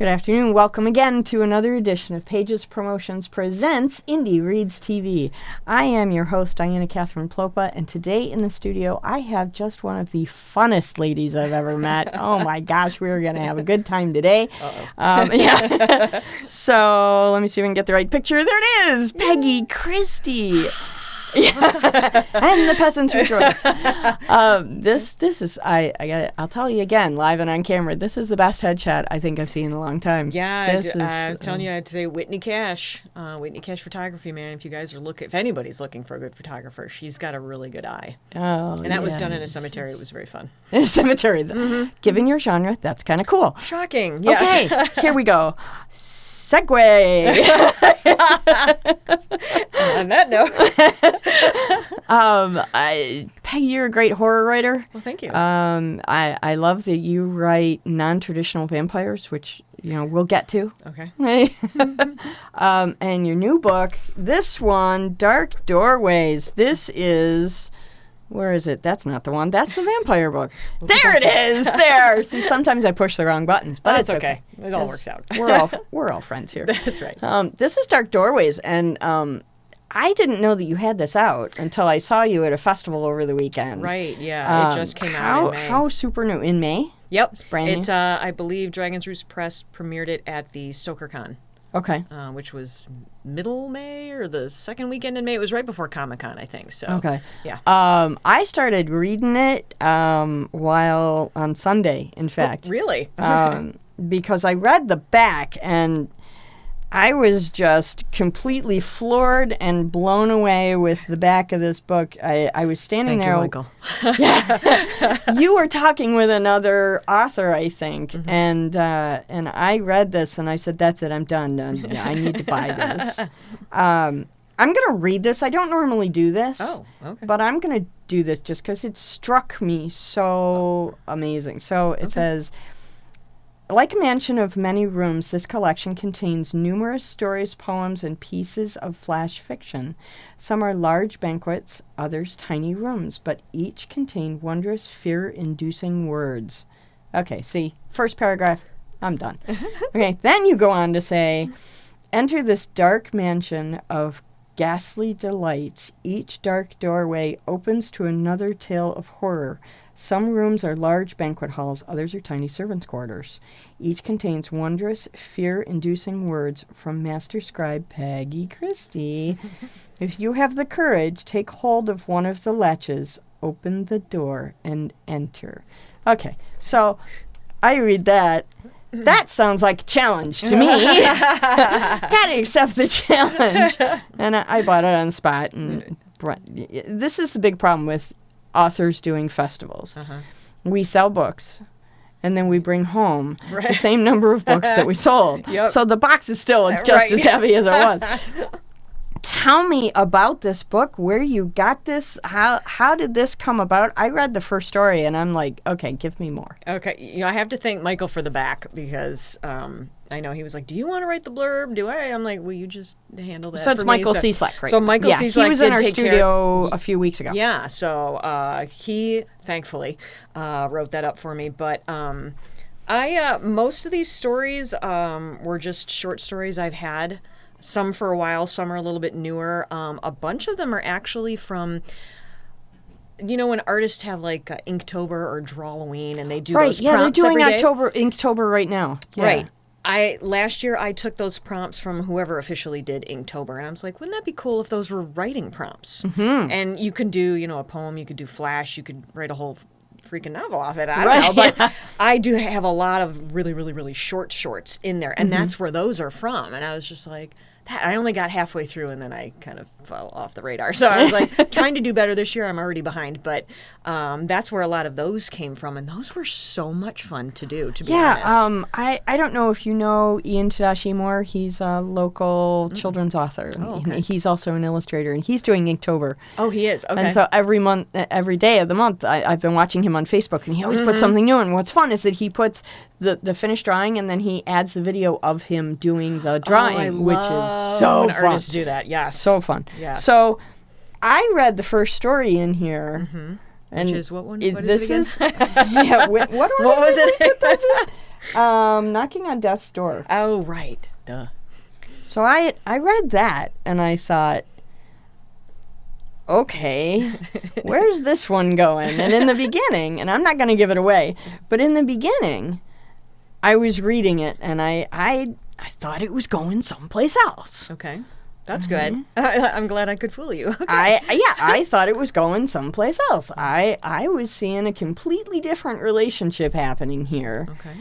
Good afternoon. Welcome again to another edition of Pages Promotions Presents Indie Reads TV. I am your host, Diana Catherine Plopa, and today in the studio I have just one of the funnest ladies I've ever met. Oh my gosh, we're going to have a good time today. Yeah. So let me see if we can get the right picture. There it is, Peggy Christie. Yeah. And the peasants rejoice. This is I'll tell you again, live and on camera. This is the best headshot I think I've seen in a long time. Yeah, I was telling you today, Whitney Cash Photography, man. If you guys are if anybody's looking for a good photographer, she's got a really good eye. Oh, and that was done in a cemetery. It was very fun. In a cemetery, given your genre, that's kind of cool. Shocking. Yes. Okay, here we go. Segue. On that note. Peggy, you're a great horror writer. Well, thank you. I love that you write non-traditional vampires, which we'll get to. Okay. And your new book, this one, Dark Doorways. This is. Where is it? That's not the one. That's the vampire book. There it is. There. See, sometimes I push the wrong buttons, but that's it's okay. It all works out. We're all friends here. That's right. This is Dark Doorways, and I didn't know that you had this out until I saw you at a festival over the weekend. Right. Yeah. It just came out in May. How super new in May? Yep. It's brand new. I believe Dragon's Roost Press premiered it at the StokerCon. Okay. Which was middle May or the second weekend in May. It was right before Comic-Con, I think. So. Okay. Yeah. I started reading it while on Sunday, in fact. Oh, really? Because I read the back and I was just completely floored and blown away with the back of this book. I was standing there. Thank you, Michael. You were talking with another author, I think, and I read this and I said, "That's it, I'm done. I need to buy this." I'm going to read this. I don't normally do this. Oh, okay. But I'm going to do this just because it struck me so amazing. So it says. Like a mansion of many rooms, this collection contains numerous stories, poems, and pieces of flash fiction. Some are large banquets, others tiny rooms, but each contain wondrous, fear-inducing words. Okay, see, first paragraph, I'm done. Okay, then you go on to say, enter this dark mansion of ghastly delights. Each dark doorway opens to another tale of horror. Some rooms are large banquet halls, others are tiny servants' quarters. Each contains wondrous, fear-inducing words from Master Scribe Peggy Christie. If you have the courage, take hold of one of the latches, open the door, and enter. Okay, so I read that. That sounds like a challenge to me. Gotta accept the challenge. And I bought it on the spot. And this is the big problem with authors doing festivals. We sell books, and then we bring home the same number of books that we sold. So the box is still just as heavy as it was. Tell me about this book, where you got this, how did this come about? I read the first story, and I'm like, okay, give me more. Okay, I have to thank Michael for the back, because I know he was like, do you want to write the blurb? Do I? I'm like, will you just handle that So it's for Michael me? Cieslak, right? So Michael Cieslak he was in our studio a few weeks ago. Yeah, so he, thankfully, wrote that up for me. But most of these stories were just short stories I've had. Some for a while, some are a little bit newer. A bunch of them are actually from, when artists have like Inktober or Drawloween, and they do those prompts every day. They're doing Inktober right now. Yeah. Right. Last year I took those prompts from whoever officially did Inktober, and I was like, wouldn't that be cool if those were writing prompts? And you can do, a poem, you could do flash, you could write a whole freaking novel off it. I don't know, but I do have a lot of really, really, really shorts in there, and that's where those are from. And I was just like, I only got halfway through, and then I kind of fell off the radar. So I was like, trying to do better this year. I'm already behind, but that's where a lot of those came from, and those were so much fun to do, to be honest. I don't know if you know Ian Tadashi Moore. He's a local children's author. Oh, okay. He's also an illustrator, and he's doing Inktober. Oh, he is? Okay. And so every day of the month, I've been watching him on Facebook, and he always puts something new. And what's fun is that he puts the finished drawing, and then he adds the video of him doing the drawing, which is so when fun. Artists do that, yes. So fun. Yes. So I read the first story in here. And which is what one? What this is it again? What was it? Knocking on Death's Door. Oh, right. Duh. So I read that and I thought, okay, where's this one going? And in the beginning, and I'm not going to give it away, but in the beginning, I was reading it and I thought it was going someplace else. Okay. That's good. I'm glad I could fool you. Okay. I thought it was going someplace else. I was seeing a completely different relationship happening here. Okay.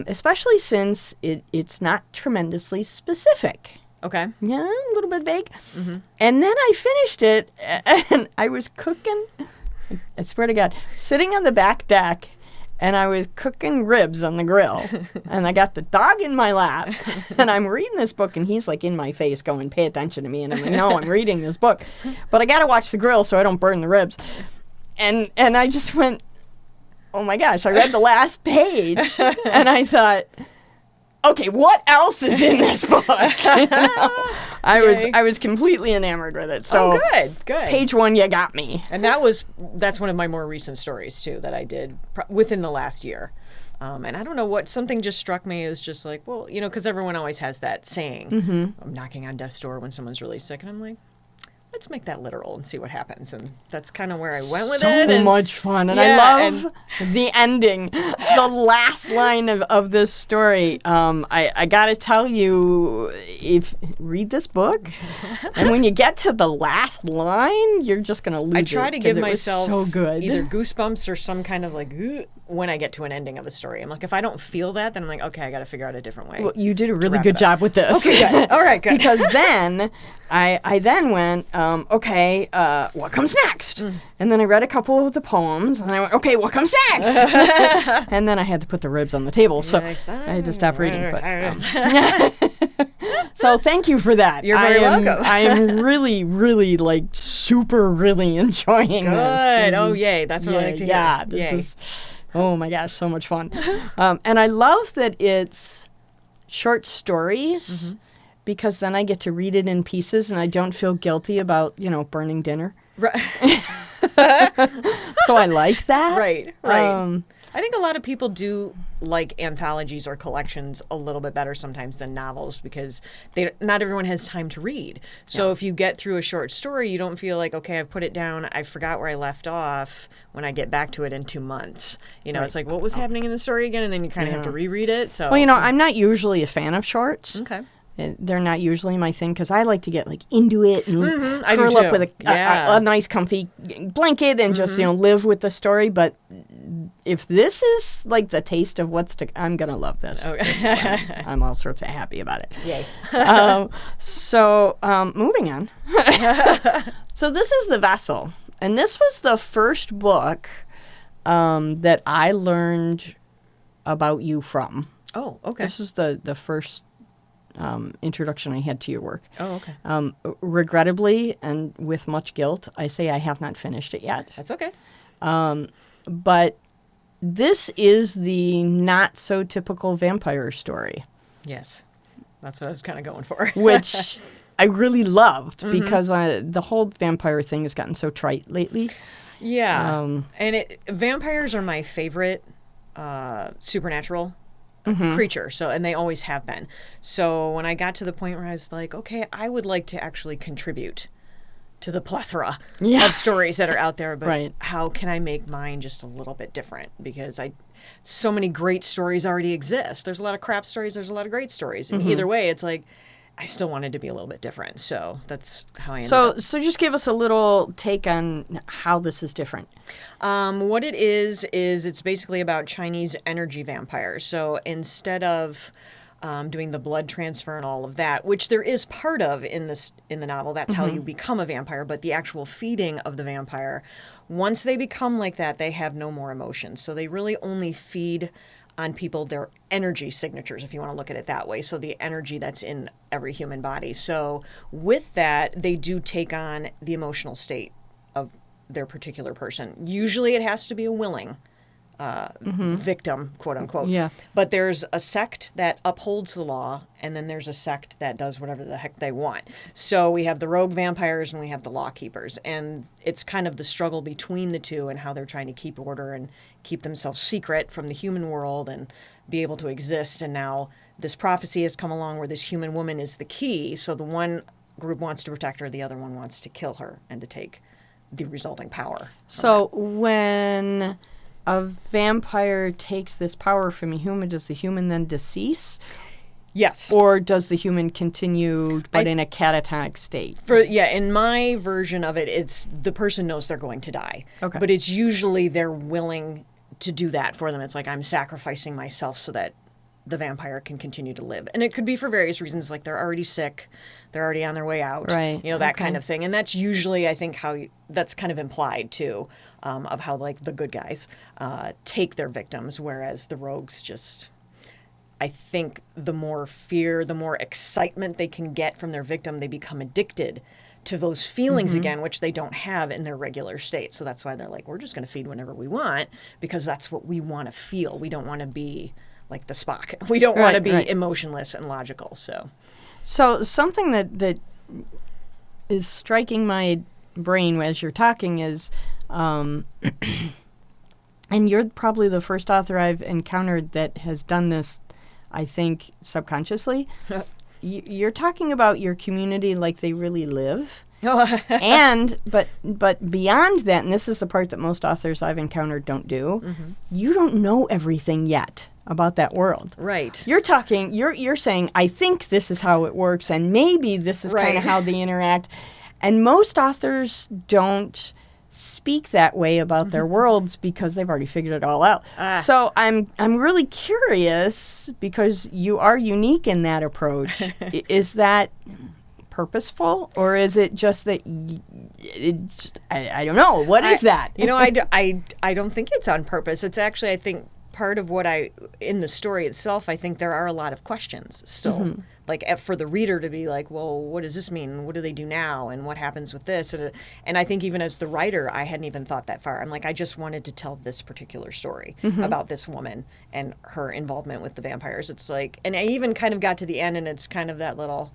Especially since it's not tremendously specific. Okay. Yeah, a little bit vague. Mm-hmm. And then I finished it, and I was cooking, I swear to God, sitting on the back deck, and I was cooking ribs on the grill. And I got the dog in my lap, and I'm reading this book, and he's like in my face going, pay attention to me. And I'm like, no, I'm reading this book. But I got to watch the grill so I don't burn the ribs. And I just went, oh my gosh, I read the last page, and I thought, okay, what else is in this book? You know? I was completely enamored with it. So good. Page 1, you got me. And that's one of my more recent stories too that I did within the last year. And I don't know what, something just struck me as just like, well, you know, because everyone always has that saying, I'm knocking on death's door when someone's really sick, and I'm like, let's make that literal and see what happens. And that's kind of where I went with it. So much fun. And I love the ending, the last line of this story. I got to tell you, read this book, and when you get to the last line, you're just going to lose it. I try to give myself so good. either goosebumps or some kind of like, when I get to an ending of a story. I'm like, if I don't feel that, then I'm like, okay, I got to figure out a different way. Well, you did a really good job with this. Okay, good. All right, good. Because then I then went, okay, what comes next? And then I read a couple of the poems, and I went, okay, what comes next? And then I had to put the ribs on the table, so I had to stop reading. But so thank you for that. You're very welcome. I am really, really, like, super really enjoying this. Good. Oh, yay. That's what I like to hear. Yeah, this is... Oh my gosh, so much fun. And I love that it's short stories because then I get to read it in pieces and I don't feel guilty about, burning dinner. Right. So I like that. Right. I think a lot of people do like anthologies or collections a little bit better sometimes than novels because not everyone has time to read. So if you get through a short story, you don't feel like, okay, I've put it down, I forgot where I left off when I get back to it in 2 months. It's like, what was happening in the story again? And then you kind of have to reread it. So Well, I'm not usually a fan of shorts. Okay. They're not usually my thing because I like to get into it and curl up with a nice comfy blanket and just live with the story. But if this is like the taste of I'm gonna love this. Okay. I'm all sorts of happy about it. Yay. So moving on. So this is The Vessel, and this was the first book that I learned about you from. Oh, okay. This is the first introduction I had to your work. Oh, okay. Regrettably and with much guilt, I say I have not finished it yet. That's okay. But this is the not so typical vampire story. Yes. That's what I was kind of going for. Which I really loved because the whole vampire thing has gotten so trite lately. Yeah. And vampires are my favorite supernatural creature. And they always have been. So when I got to the point where I was like, okay, I would like to actually contribute to the plethora of stories that are out there, but how can I make mine just a little bit different? Because so many great stories already exist. There's a lot of crap stories. There's a lot of great stories. And either way, it's like, I still wanted to be a little bit different. So that's how I ended up. So just give us a little take on how this is different. What it is it's basically about Chinese energy vampires. So instead of doing the blood transfer and all of that, which there is part of in the novel, that's how you become a vampire, but the actual feeding of the vampire, once they become like that, they have no more emotions. So they really only feed on people their energy signatures, if you want to look at it that way. So the energy that's in every human body. So with that, they do take on the emotional state of their particular person. Usually it has to be a willing victim, quote unquote. Yeah. But there's a sect that upholds the law, and then there's a sect that does whatever the heck they want. So we have the rogue vampires and we have the law keepers. And it's kind of the struggle between the two and how they're trying to keep order and keep themselves secret from the human world and be able to exist. And now this prophecy has come along where this human woman is the key. So the one group wants to protect her, the other one wants to kill her and to take the resulting power. So when a vampire takes this power from a human, does the human then decease? Yes. Or does the human continue, but in a catatonic state? In my version of it, it's the person knows they're going to die. Okay. But it's usually they're willing to do that for them. It's like, I'm sacrificing myself so that the vampire can continue to live. And it could be for various reasons, like they're already sick, they're already on their way out, right? That kind of thing. And that's usually, I think, that's kind of implied too, of how like the good guys take their victims, whereas the rogues just, I think the more fear, the more excitement they can get from their victim, they become addicted to those feelings again, which they don't have in their regular state. So that's why they're like, we're just going to feed whenever we want, because that's what we want to feel. We don't want to be like the Spock. We don't want to be emotionless and logical. So something that is striking my brain as you're talking is, and you're probably the first author I've encountered that has done this, I think, subconsciously. You're talking about your community like they really live. But beyond that, and this is the part that most authors I've encountered don't do, you don't know everything yet about that world. Right. You're saying, I think this is how it works, and maybe this is kind of how they interact. And most authors don't speak that way about their worlds because they've already figured it all out. So I'm really curious, because you are unique in that approach. Is that purposeful, or is it just that I don't know? What is that? I don't think it's on purpose. It's actually, I think, part of what in the story itself, I think there are a lot of questions still. Like for the reader to be like, well, what does this mean? What do they do now? And what happens with this? And I think even as the writer, I hadn't even thought that far. I'm like, I just wanted to tell this particular story about this woman and her involvement with the vampires. It's like, and I even kind of got to the end, and it's kind of that little,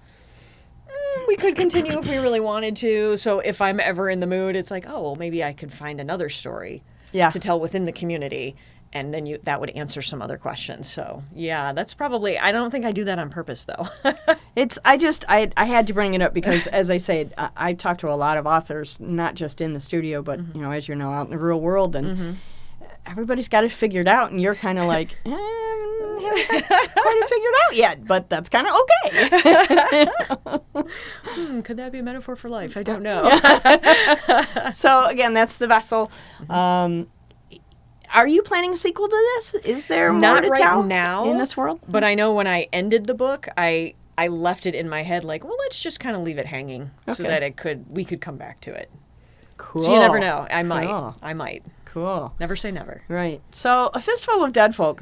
we could continue if we really wanted to. So if I'm ever in the mood, it's like, oh, well, maybe I could find another story to tell within the community. And then that would answer some other questions. So, yeah, that's probably, I don't think I do that on purpose, though. I had to bring it up because, as I said, I talk to a lot of authors, not just in the studio, but, as you know, out in the real world. And everybody's got it figured out. And you're kind of like, haven't quite figured out yet. But that's kind of okay. Could that be a metaphor for life? I don't know. So, again, that's The Vessel. Are you planning a sequel to this? Is there more to tell now in this world? But I know when I ended the book, I left it in my head like, well, let's just kind of leave it hanging so that we could come back to it. Cool. So you never know. I might. Cool. Never say never. Right. So, A Fistful of Dead Folk.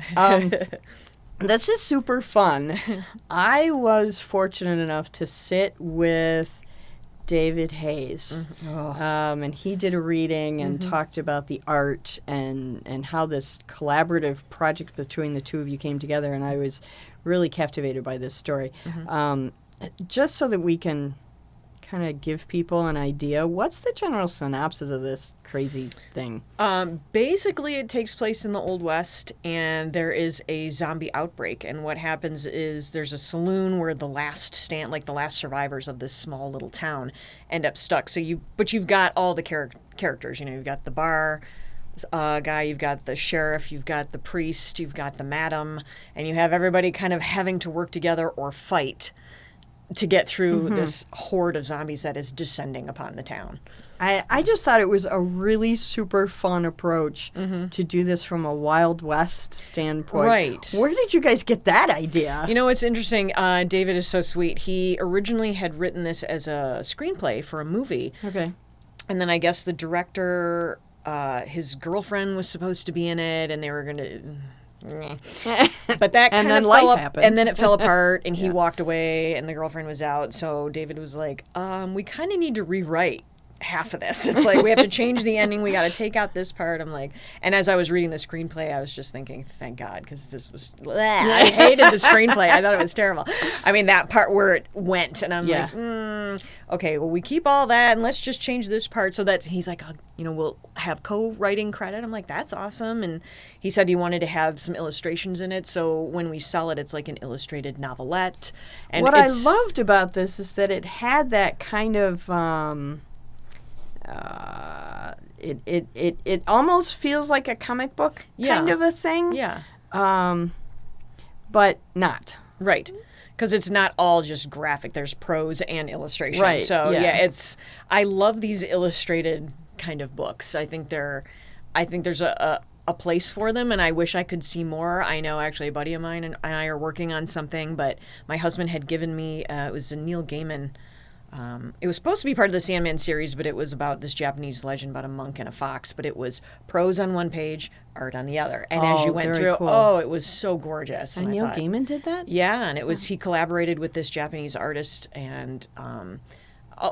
This is super fun. I was fortunate enough to sit with David Hayes. And he did a reading and talked about the art and how this collaborative project between the two of you came together, and I was really captivated by this story. Just so that we can kind of give people an idea, what's the general synopsis of this crazy thing? Basically, it takes place in the Old West, and there is a zombie outbreak. And what happens is there's a saloon where the last survivors of this small little town end up stuck. So you've got all the characters. You've got the bar guy, you've got the sheriff, you've got the priest, you've got the madam, and you have everybody kind of having to work together or fight to get through this horde of zombies that is descending upon the town. I just thought it was a really super fun approach to do this from a Wild West standpoint. Right. Where did you guys get that idea? It's interesting. David is so sweet. He originally had written this as a screenplay for a movie. Okay. And then I guess the director, his girlfriend was supposed to be in it, and they were going to... But that kind of life happened. And then it fell apart, and he walked away, and the girlfriend was out. So David was like, we kind of need to rewrite half of this. It's like, we have to change the ending. We got to take out this part. I'm like, and as I was reading the screenplay, I was just thinking, thank God, because this was, I hated the screenplay. I thought it was terrible. I mean, that part where it went, and I'm like, okay, well, we keep all that, and let's just change this part. So that's, he's like, we'll have co-writing credit. I'm like, that's awesome. And he said he wanted to have some illustrations in it, so when we sell it, it's like an illustrated novelette. And what I loved about this is that it had that kind of it almost feels like a comic book kind of a thing. Yeah. But not. Right. Because it's not all just graphic. There's prose and illustration. Right. So I love these illustrated kind of books. I think there's a place for them, and I wish I could see more. I know actually a buddy of mine and I are working on something, but my husband had given me, it was a Neil Gaiman. It was supposed to be part of the Sandman series, but it was about this Japanese legend about a monk and a fox. But it was prose on one page, art on the other. And as you went through, it was so gorgeous. And Neil Gaiman did that? Yeah, and it was, he collaborated with this Japanese artist and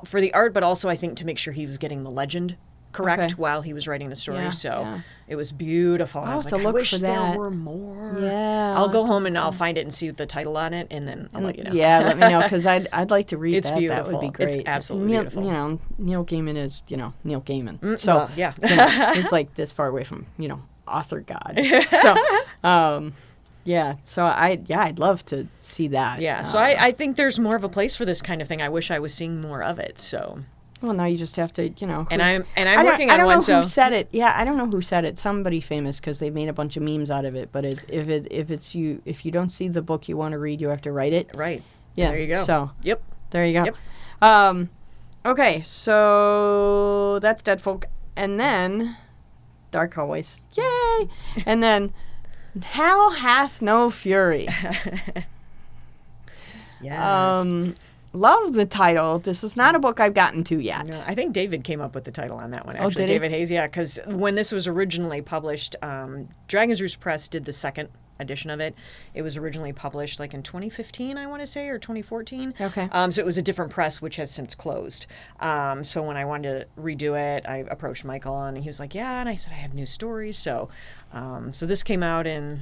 for the art, but also I think to make sure he was getting the legend correct while he was writing the story. It was beautiful. And I was like, I wish there were more. Yeah. I'll go home and I'll find it and see the title on it, and then I'll let you know. Yeah, let me know, because I'd like to read it's that. Beautiful. That would be great. It's absolutely beautiful. Neil Gaiman is, Neil Gaiman. So, he's like this far away from, author God. So, so I'd love to see that. Yeah, so I think there's more of a place for this kind of thing. I wish I was seeing more of it, so... Well, now you just have to, And I'm working on one. I don't know who said it. Yeah, I don't know who said it. Somebody famous, because they made a bunch of memes out of it. But if you don't see the book you want to read, you have to write it. Right. Yeah. There you go. So. Yep. There you go. Yep. Okay, so that's Dead Folk, and then Dark Hallways. Yay! And then Hell Hath No Fury. Yes. Love the title. This is not a book I've gotten to yet. No, I think David came up with the title on that one, actually. Oh, did he? David Hayes, yeah, because when this was originally published, Dragon's Roost Press did the second edition of it. It was originally published like in 2015, I want to say, or 2014. Okay. So it was a different press, which has since closed. So when I wanted to redo it, I approached Michael, and he was like, yeah, and I said, I have new stories. So this came out in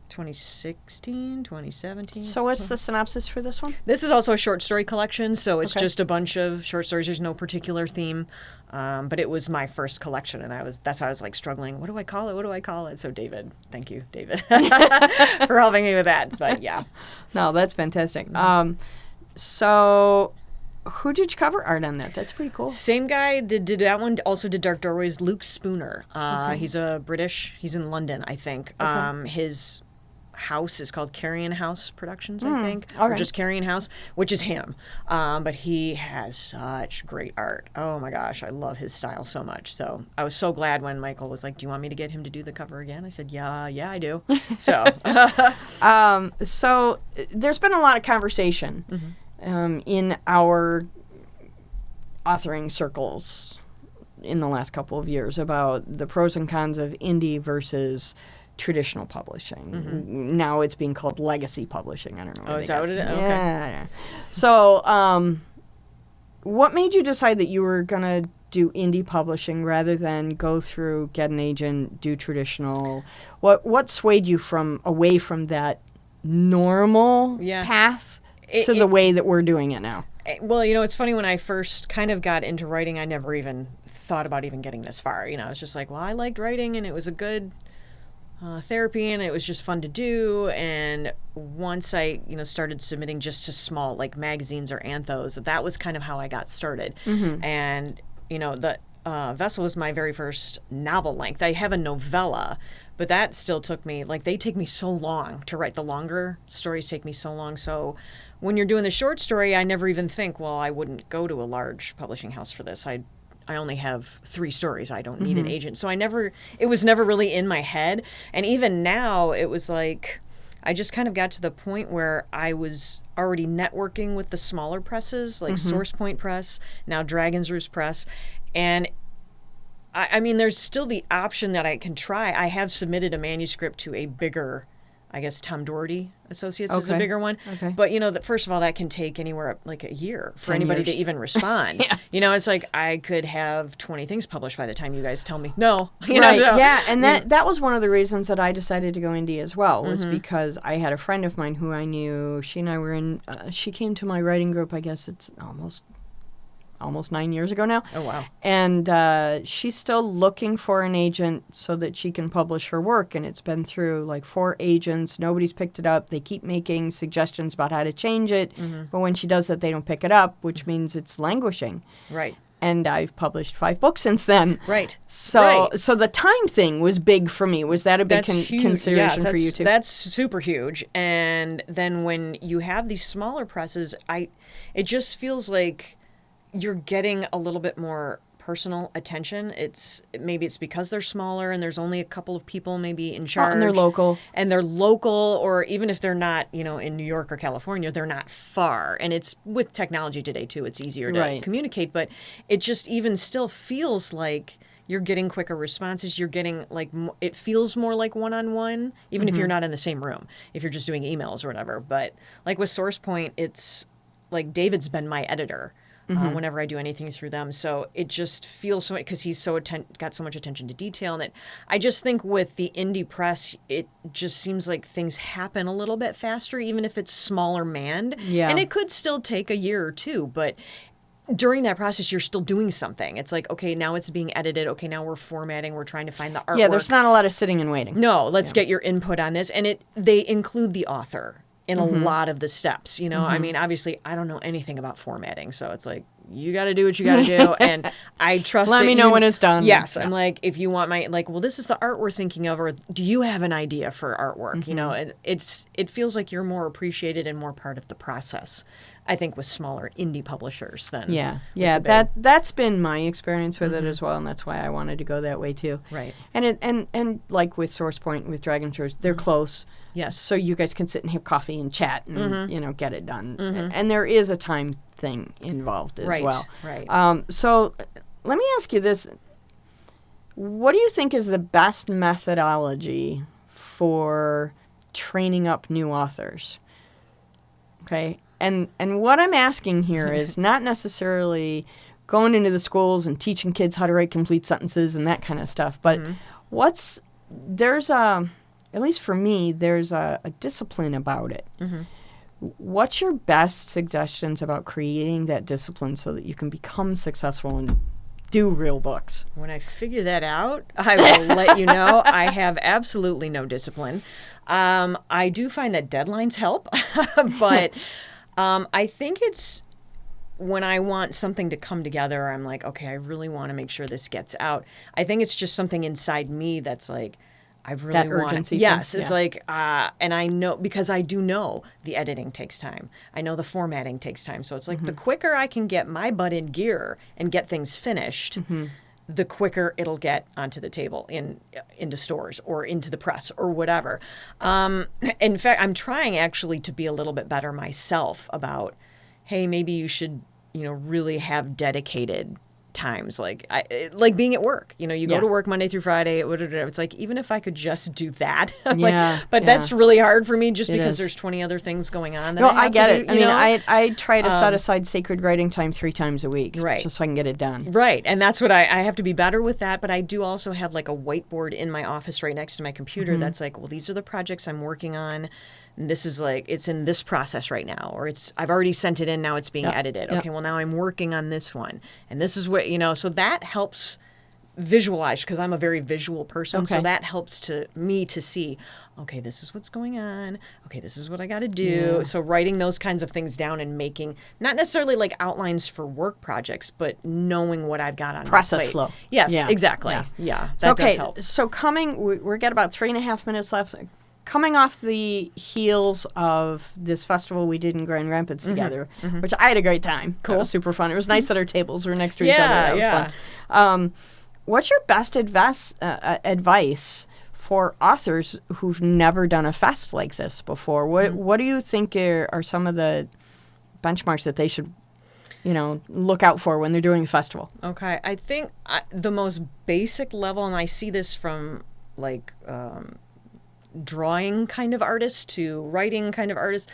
2016, 2017. So what's the synopsis for this one? This is also a short story collection, so it's just a bunch of short stories. There's no particular theme, but it was my first collection, and that's why I was like struggling. What do I call it? So David, thank you, David, for helping me with that. But yeah. No, that's fantastic. So who did you cover art on that? That's pretty cool. Same guy did that one. Also did Dark Doorways. Luke Spooner. He's a British. He's in London, I think. His house is called Carrion House Productions, I think, or just Carrion House, which is him. But he has such great art. Oh my gosh, I love his style so much. So I was so glad when Michael was like, "Do you want me to get him to do the cover again?" I said, "Yeah, I do." So, so there's been a lot of conversation in our authoring circles in the last couple of years about the pros and cons of indie versus traditional publishing. Now it's being called legacy publishing. I don't know. Oh, is that what it is? Okay. Yeah. So, what made you decide that you were going to do indie publishing rather than go through, get an agent, do traditional? What swayed you away from that normal path to the way that we're doing it now? Well, it's funny, when I first kind of got into writing, I never even thought about even getting this far. It's just like, well, I liked writing, and it was a good therapy, and it was just fun to do. And once I started submitting just to small like magazines or anthos, that was kind of how I got started. And the Vessel was my very first novel length. I have a novella, but that still took me, they take me so long to write. The longer stories take me so long. So when you're doing the short story, I never even think, well, I wouldn't go to a large publishing house for this. I only have 3 stories. I don't need an agent. So it was never really in my head. And even now, it was like, I just kind of got to the point where I was already networking with the smaller presses, like Source Point Press, now Dragon's Roost Press. And I mean, there's still the option that I can try. I have submitted a manuscript to a bigger, I guess Tom Doherty Associates is a Okay. bigger one. Okay. But, first of all, that can take anywhere up like a year for 10 anybody years. to even respond. Yeah. It's like I could have 20 things published by the time you guys tell me no. Right. So, Yeah, and that was one of the reasons that I decided to go indie as well, was because I had a friend of mine who I knew. She and I were in. She came to my writing group. I guess it's almost 9 years ago now. Oh, wow. And she's still looking for an agent so that she can publish her work. And it's been through like 4 agents. Nobody's picked it up. They keep making suggestions about how to change it. But when she does that, they don't pick it up, which means it's languishing. Right. And I've published 5 books since then. Right. So the time thing was big for me. Was that a big consideration for you too? That's super huge. And then when you have these smaller presses, it just feels like you're getting a little bit more personal attention. Maybe it's because they're smaller and there's only a couple of people maybe in charge. And they're local. And they're local, or even if they're not, in New York or California, they're not far. And it's with technology today too, it's easier to communicate, but it just even still feels like you're getting quicker responses. You're getting it feels more like one-on-one, even if you're not in the same room, if you're just doing emails or whatever. But like with SourcePoint, it's like David's been my editor. Whenever I do anything through them. So it just feels so much, because he's got so much attention to detail. And I just think with the indie press, it just seems like things happen a little bit faster, even if it's smaller manned. Yeah. And it could still take a year or two, but during that process, you're still doing something. It's like, okay, now it's being edited. Okay, now we're formatting. We're trying to find the artwork. Yeah, there's not a lot of sitting and waiting. No, let's get your input on this. And they include the author in a lot of the steps, I mean, obviously, I don't know anything about formatting, so it's like, you got to do what you got to do, and I trust. Let me know when it's done. Yes, I'm like, if you want well, this is the art we're thinking of, or do you have an idea for artwork? And it feels like you're more appreciated and more part of the process. I think with smaller indie publishers than that's been my experience with it as well, and that's why I wanted to go that way too. Right. And like with SourcePoint, with Dragon Shores, they're close. Yes. So you guys can sit and have coffee and chat and get it done. And there is a time thing involved as well. Right. So let me ask you this. What do you think is the best methodology for training up new authors? Okay. And what I'm asking here is not necessarily going into the schools and teaching kids how to write complete sentences and that kind of stuff, but at least for me, there's a discipline about it. What's your best suggestions about creating that discipline so that you can become successful and do real books? When I figure that out, I will let you know. I have absolutely no discipline. I do find that deadlines help, but I think it's when I want something to come together, I'm like, okay, I really want to make sure this gets out. I think it's just something inside me that's like, I really that want urgency. Yes, it's like, and I know, because I do know the editing takes time. I know the formatting takes time. So it's like the quicker I can get my butt in gear and get things finished, the quicker it'll get onto the table into stores or into the press or whatever. In fact, I'm trying actually to be a little bit better myself about, hey, maybe you should, really have dedicated times, like being at work. You go to work Monday through Friday. It's like, even if I could just do that, that's really hard for me just because there's 20 other things going on. No, I get it. I try to set aside sacred writing time 3 times a week, just so I can get it done. Right, and that's what I have to be better with that. But I do also have like a whiteboard in my office right next to my computer that's like, well, these are the projects I'm working on. And this is like, it's in this process right now, or I've already sent it in, now it's being edited. Okay, well, now I'm working on this one. And this is what, so that helps visualize, because I'm a very visual person. So that helps me to see, okay, this is what's going on. Okay, this is what I got to do. So writing those kinds of things down and making, not necessarily like outlines for work projects, but knowing what I've got on process my plate. flow. Yes, exactly. Yeah, that does help. So we've got about 3.5 minutes left. Coming off the heels of this festival we did in Grand Rapids together, which I had a great time. Cool. It was super fun. It was nice that our tables were next to each other. That was fun. What's your best advice for authors who've never done a fest like this before? What do you think are some of the benchmarks that they should look out for when they're doing a festival? Okay. I think the most basic level, and I see this from like drawing kind of artists to writing kind of artists,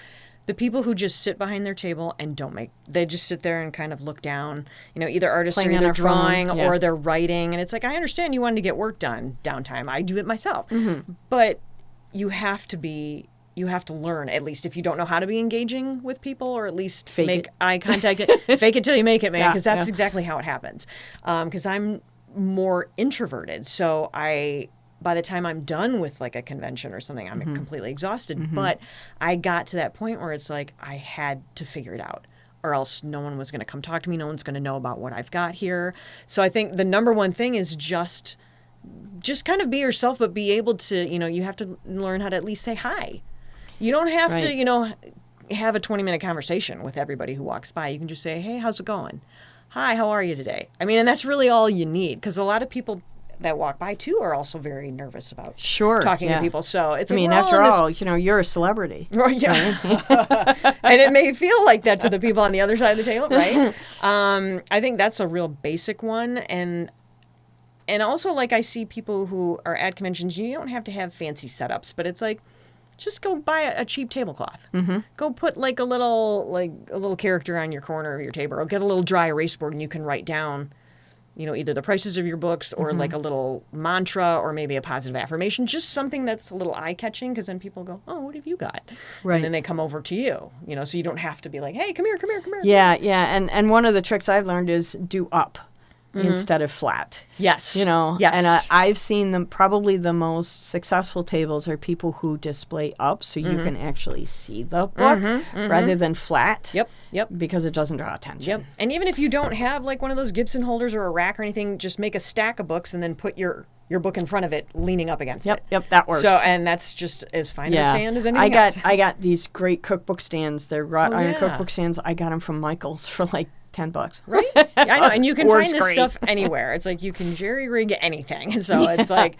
the people who just sit behind their table and they just sit there and kind of look down, either artists Playing are on either our phone, drawing yeah. or they're writing. And it's like, I understand you wanted to get work done downtime. I do it myself. Mm-hmm. But you have to learn, at least if you don't know how to be engaging with people, or at least Fake make it. eye contact. Fake it till you make it, man, Yeah, because that's yeah. exactly how it happens. Because I'm more introverted. So by the time I'm done with like a convention or something, I'm completely exhausted. But I got to that point where it's like I had to figure it out, or else no one was going to come talk to me. No one's going to know about what I've got here. So I think the number one thing is just kind of be yourself, but be able to, you have to learn how to at least say hi. You don't have Right. to, have a 20-minute conversation with everybody who walks by. You can just say, hey, how's it going? Hi, how are you today? I mean, and that's really all you need, because a lot of people that walk by too are also very nervous about talking yeah. to people. So it's I mean, we're all after in this- all, you're a celebrity. Well, yeah. And it may feel like that to the people on the other side of the table, right? I think that's a real basic one. And also, like, I see people who are at conventions, you don't have to have fancy setups, but it's like, just go buy a cheap tablecloth. Mm-hmm. Go put like a little character on your corner of your table, or get a little dry erase board, and you can write down, either the prices of your books, or like a little mantra, or maybe a positive affirmation, just something that's a little eye-catching, because then people go, oh, what have you got? Right. And then they come over to you, so you don't have to be like, hey, come here. Yeah, yeah. And one of the tricks I've learned is do up instead of flat. Yes. Yes. Yes. And I've seen them, probably the most successful tables are people who display up, so you can actually see the book rather than flat. Yep. Because it doesn't draw attention. Yep. And even if you don't have like one of those Gibson holders or a rack or anything, just make a stack of books and then put your book in front of it, leaning up against it. Yep, that works. So, and that's just as fine of a stand as anything I else. got these great cookbook stands. They're wrought iron yeah. cookbook stands. I got them from Michael's for like $10. Right? Yeah, I know. And you can Works find this great. stuff anywhere. It's like you can jerry rig anything. So it's like,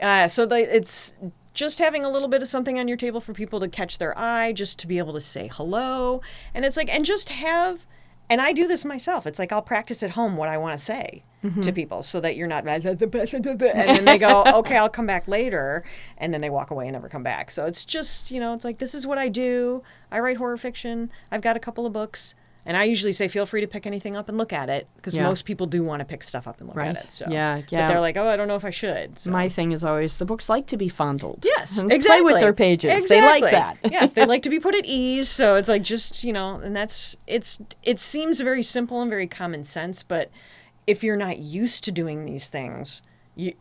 it's just having a little bit of something on your table for people to catch their eye, just to be able to say hello. And it's like, and just have, and I do this myself. It's like I'll practice at home what I want to say to people, so that you're not, and then they go, okay, I'll come back later. And then they walk away and never come back. So it's just, it's like, this is what I do. I write horror fiction. I've got a couple of books. And I usually say, feel free to pick anything up and look at it, because most people do want to pick stuff up and look Right. at it. So. Yeah. But they're like, oh, I don't know if I should. So. My thing is always, the books like to be fondled. Yes, And exactly. Play with their pages. Exactly. They like that. Yes, they like to be put at ease. So it's like, just, and it seems very simple and very common sense, but if you're not used to doing these things,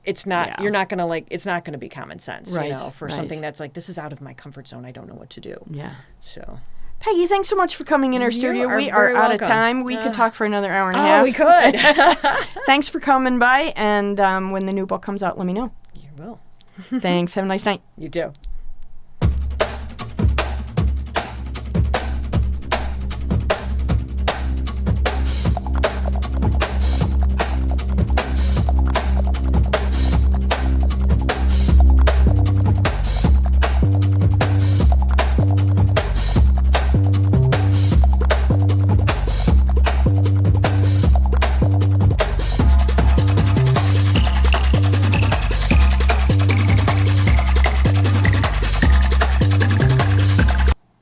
it's not, Yeah. you're not going to it's not going to be common sense, Right, for right. something that's like, this is out of my comfort zone. I don't know what to do. Yeah. So. Peggy, thanks so much for coming in our studio. are We are very out of welcome. time. We could talk for another hour and a half. Oh, we could. Thanks for coming by. And when the new book comes out, let me know. You will. Thanks. Have a nice night. You do.